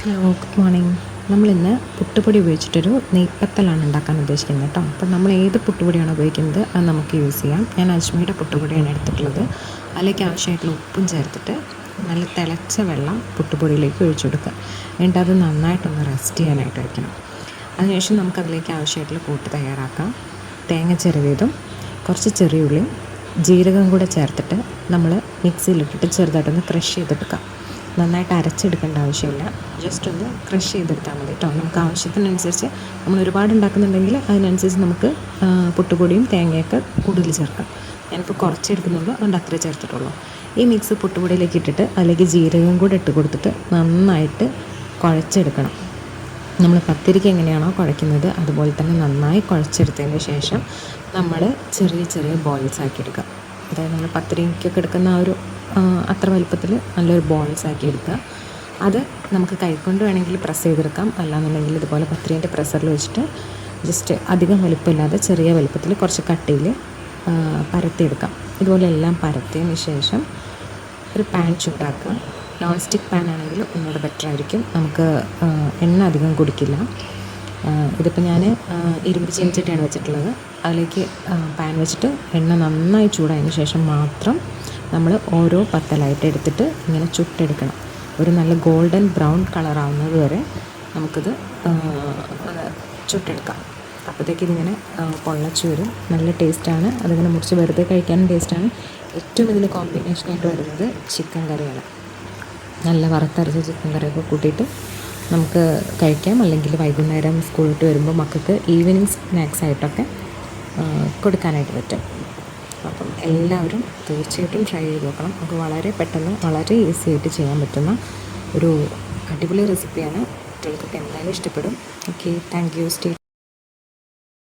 Hello, good morning. നമ്മളിന്ന് പുട്ടുപൊടി ഉപയോഗിച്ചിട്ടൊരു നെയ്പ്പത്തലാണ് ഉണ്ടാക്കാൻ ഉദ്ദേശിക്കുന്നത് കേട്ടോ. അപ്പോൾ നമ്മൾ ഏത് പുട്ടുപൊടിയാണ് ഉപയോഗിക്കുന്നത് അത് നമുക്ക് യൂസ് ചെയ്യാം. ഞാൻ അജ്മയുടെ പുട്ടുപൊടിയാണ് എടുത്തിട്ടുള്ളത്. അതിലേക്ക് ആവശ്യമായിട്ടുള്ള ഉപ്പും ചേർത്തിട്ട് നല്ല തിളച്ച വെള്ളം പുട്ടുപൊടിയിലേക്ക് ഒഴിച്ചു കൊടുക്കുക. എന്നിട്ട് അത് നന്നായിട്ടൊന്ന് റെസ്റ്റ് ചെയ്യാനായിട്ട് വയ്ക്കണം. അതിനുശേഷം നമുക്കതിലേക്ക് ആവശ്യമായിട്ടുള്ള കൂട്ട് തയ്യാറാക്കാം. തേങ്ങ ചിരവിയതും കുറച്ച് ചെറിയുള്ളിയും ജീരകം കൂടെ ചേർത്തിട്ട് നമ്മൾ മിക്സിയിലിട്ടിട്ട് ചെറുതായിട്ടൊന്ന് ക്രഷ് ചെയ്തെടുക്കാം. നന്നായിട്ട് അരച്ചെടുക്കേണ്ട ആവശ്യമില്ല, ജസ്റ്റ് ഒന്ന് ക്രഷ് ചെയ്തെടുത്താൽ മതി കേട്ടോ. നമുക്ക് ആവശ്യത്തിനനുസരിച്ച് നമ്മൾ ഒരുപാട് ഉണ്ടാക്കുന്നുണ്ടെങ്കിൽ അതിനനുസരിച്ച് നമുക്ക് പുട്ടുപൊടിയും തേങ്ങയൊക്കെ കൂടുതൽ ചേർക്കാം. ഞാനിപ്പോൾ കുറച്ച് എടുക്കുന്നുള്ളൂ, അതുകൊണ്ട് അത്രേ ചേർത്തിട്ടുള്ളൂ. ഈ മിക്സ് പുട്ടുപൊടിയിലേക്ക് ഇട്ടിട്ട് അതിലേക്ക് ജീരകം കൂടെ ഇട്ട് കൊടുത്തിട്ട് നന്നായിട്ട് കുഴച്ചെടുക്കണം. നമ്മൾ പത്തിരിക്ക് എങ്ങനെയാണോ കുഴയ്ക്കുന്നത് അതുപോലെ തന്നെ നന്നായി കുഴച്ചെടുത്തതിന് ശേഷം നമ്മൾ ചെറിയ ചെറിയ ബോൾസ് ആക്കി എടുക്കുക. അതായത് നമ്മൾ പത്തിരിക്കൊക്കെ എടുക്കുന്ന ആ ഒരു അത്ര വലുപ്പത്തിൽ നല്ലൊരു ബോൾസ് ആക്കി എടുക്കുക. അത് നമുക്ക് കൈകൊണ്ട് വേണമെങ്കിൽ പ്രസ് ചെയ്തെടുക്കാം, അല്ലാന്നുണ്ടെങ്കിൽ ഇതുപോലെ പത്തിരീൻ്റെ പ്രസ്സറിൽ വെച്ചിട്ട് ജസ്റ്റ് അധികം വലുപ്പമില്ലാതെ ചെറിയ വലുപ്പത്തിൽ കുറച്ച് കട്ടിയിൽ പരത്തിയെടുക്കാം. ഇതുപോലെ എല്ലാം പരത്തിയതിന് ശേഷം ഒരു പാൻ ചൂടാക്കുക. നോൺ സ്റ്റിക്ക് പാൻ ആണെങ്കിൽ ഒന്നുകൂടെ ബെറ്റർ ആയിരിക്കും, നമുക്ക് എണ്ണ അധികം കുടിക്കില്ല. ഇതിപ്പോൾ ഞാൻ ഇരുമ്പ് ചീനച്ചട്ടിയാണ് വെച്ചിട്ടുള്ളത്. അതിലേക്ക് പാൻ വെച്ചിട്ട് എണ്ണ നന്നായി ചൂടായതിന് ശേഷം മാത്രം നമ്മൾ ഓരോ പത്തലായിട്ട് എടുത്തിട്ട് ഇങ്ങനെ ചുട്ടെടുക്കണം. ഒരു നല്ല ഗോൾഡൻ ബ്രൗൺ കളറാവുന്നത് വരെ നമുക്കിത് ചുട്ടെടുക്കാം. അപ്പോഴത്തേക്ക് ഇതിങ്ങനെ പൊള്ളച്ച് വരും, നല്ല ടേസ്റ്റാണ്. അതിങ്ങനെ മുറിച്ച് വെറുതെ കഴിക്കാനും ടേസ്റ്റാണ്. ഏറ്റവും ഇതിന് കോമ്പിനേഷനായിട്ട് വരുന്നത് ചിക്കൻ കറിയാണ്. നല്ല വറുത്തരച്ച ചിക്കൻ കറിയൊക്കെ കൂട്ടിയിട്ട് നമുക്ക് കഴിക്കാം, അല്ലെങ്കിൽ വൈകുന്നേരം സ്കൂൾ വിട്ട് വരുമ്പോൾ മക്കൾക്ക് ഈവനിങ് സ്നാക്സ് ആയിട്ടൊക്കെ കൊടുക്കാനായിട്ട് പറ്റും. അപ്പം എല്ലാവരും തീർച്ചയായിട്ടും ട്രൈ ചെയ്ത് നോക്കണം. നമുക്ക് വളരെ പെട്ടെന്ന് വളരെ ഈസി ആയിട്ട് ചെയ്യാൻ പറ്റുന്ന ഒരു അടിപൊളി റെസിപ്പിയാണ്. കുട്ടികൾക്കൊക്കെ എന്തായാലും ഇഷ്ടപ്പെടും. Okay, thank you. സ്റ്റേ